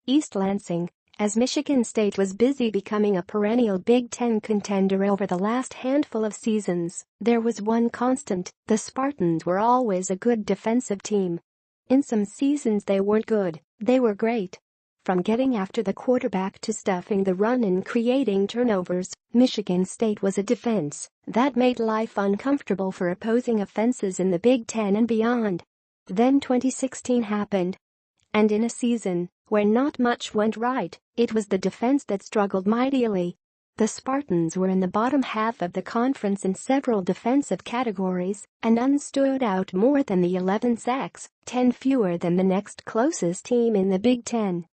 East Lansing, as Michigan State was busy becoming a perennial Big Ten contender over the last handful of seasons. There was one constant: the Spartans were always a good defensive team. In some seasons they weren't good, they were great. From getting after the quarterback to stuffing the run and creating turnovers, Michigan State was a defense that made life uncomfortable for opposing offenses in the Big Ten and beyond. Then 2016 happened. And in a season where not much went right, it was the defense that struggled mightily. The Spartans were in the bottom half of the conference in several defensive categories, and none stood out more than the 11 sacks, 10 fewer than the next closest team in the Big Ten.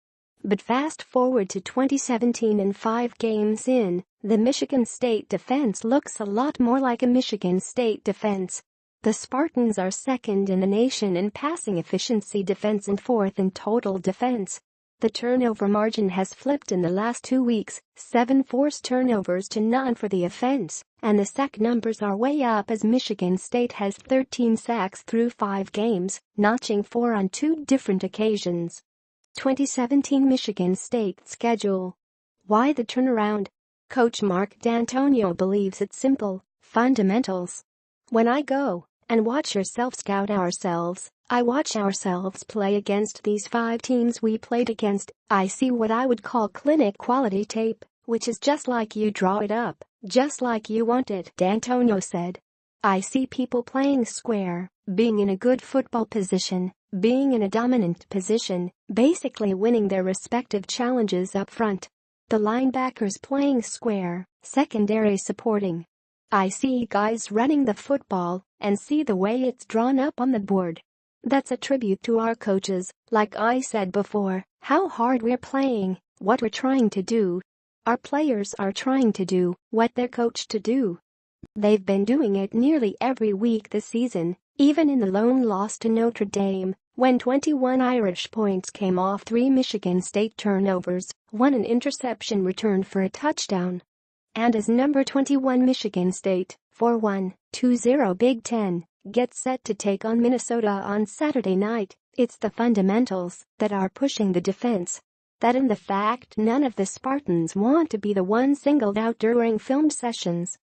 But fast forward to 2017 and 5 games in, the Michigan State defense looks a lot more like a Michigan State defense. The Spartans are second in the nation in passing efficiency defense and fourth in total defense. The turnover margin has flipped in the last 2 weeks, 7 forced turnovers to none for the offense, and the sack numbers are way up as Michigan State has 13 sacks through 5 games, notching 4 on 2 different occasions. 2017 Michigan State schedule. Why the turnaround? Coach Mark D'Antonio believes it's simple: fundamentals. When I go and watch yourself scout ourselves, I watch ourselves play against these 5 teams we played against. I see what I would call clinic quality tape, which is just like you draw it up, just like you want it, D'Antonio said. I see people playing square, being in a good football position, being in a dominant position, basically winning their respective challenges up front. The linebackers playing square, secondary supporting. I see guys running the football and see the way it's drawn up on the board. That's a tribute to our coaches, like I said before, how hard we're playing, what we're trying to do. Our players are trying to do what they're coached to do. They've been doing it nearly every week this season, even in the lone loss to Notre Dame, when 21 Irish points came off 3 Michigan State turnovers, 1 an interception returned for a touchdown. And as number 21 Michigan State, 4-1-2-0 Big Ten, gets set to take on Minnesota on Saturday night, it's the fundamentals that are pushing the defense. That and the fact none of the Spartans want to be the one singled out during film sessions.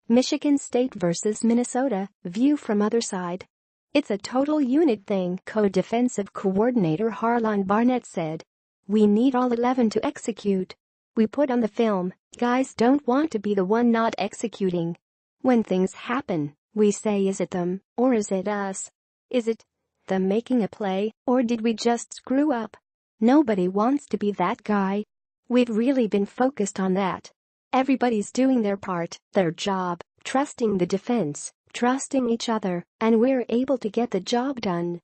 Michigan State versus Minnesota, view from other side. It's a total unit thing, co-defensive coordinator Harlon Barnett said. We need all 11 to execute. We put on the film, guys don't want to be the one not executing. When things happen, we say, is it them, or is it us? Is it them making a play, or did we just screw up? Nobody wants to be that guy. We've really been focused on that. Everybody's doing their part, their job, trusting the defense, trusting each other, and we're able to get the job done.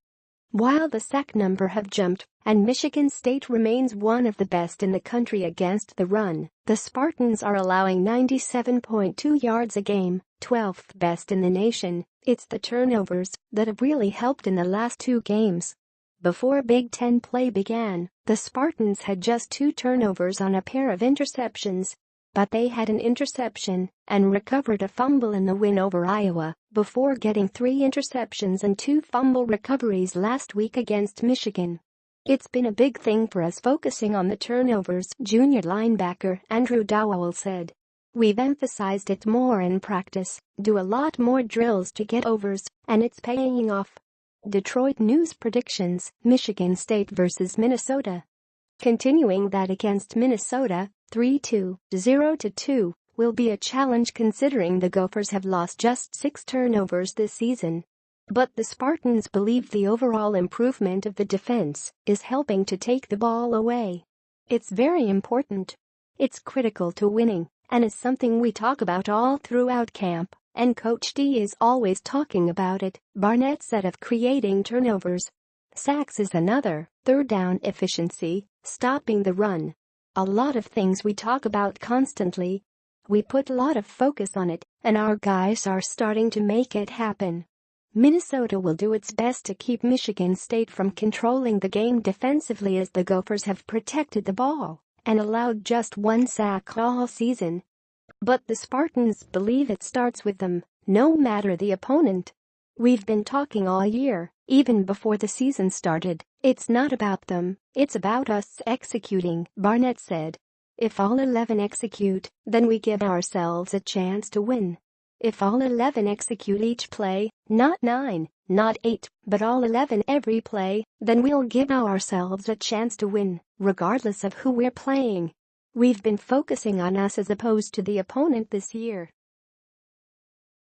While the sack number have jumped, and Michigan State remains one of the best in the country against the run, the Spartans are allowing 97.2 yards a game, 12th best in the nation. It's the turnovers that have really helped in the last 2 games. Before Big Ten play began, the Spartans had just 2 turnovers on a pair of interceptions. But they had an interception and recovered a fumble in the win over Iowa, before getting 3 interceptions and 2 fumble recoveries last week against Michigan. It's been a big thing for us focusing on the turnovers, junior linebacker Andrew Dowell said. We've emphasized it more in practice, do a lot more drills to get overs, and it's paying off. Detroit News predictions: Michigan State versus Minnesota. Continuing that against Minnesota, 3-2, 0-2, will be a challenge considering the Gophers have lost just 6 turnovers this season. But the Spartans believe the overall improvement of the defense is helping to take the ball away. It's very important. It's critical to winning, and it's something we talk about all throughout camp, and Coach D is always talking about it, Barnett said of creating turnovers. Sacks is another, third down efficiency, stopping the run. A lot of things we talk about constantly. We put a lot of focus on it, and our guys are starting to make it happen. Minnesota will do its best to keep Michigan State from controlling the game defensively, as the Gophers have protected the ball and allowed just 1 sack all season. But the Spartans believe it starts with them, no matter the opponent. We've been talking all year, even before the season started, It's not about them, it's about us executing, Barnett said. If all 11 execute, then we give ourselves a chance to win. If all 11 execute each play, not 9, not 8, but all 11 every play, then we'll give ourselves a chance to win, regardless of who we're playing. We've been focusing on us as opposed to the opponent this year.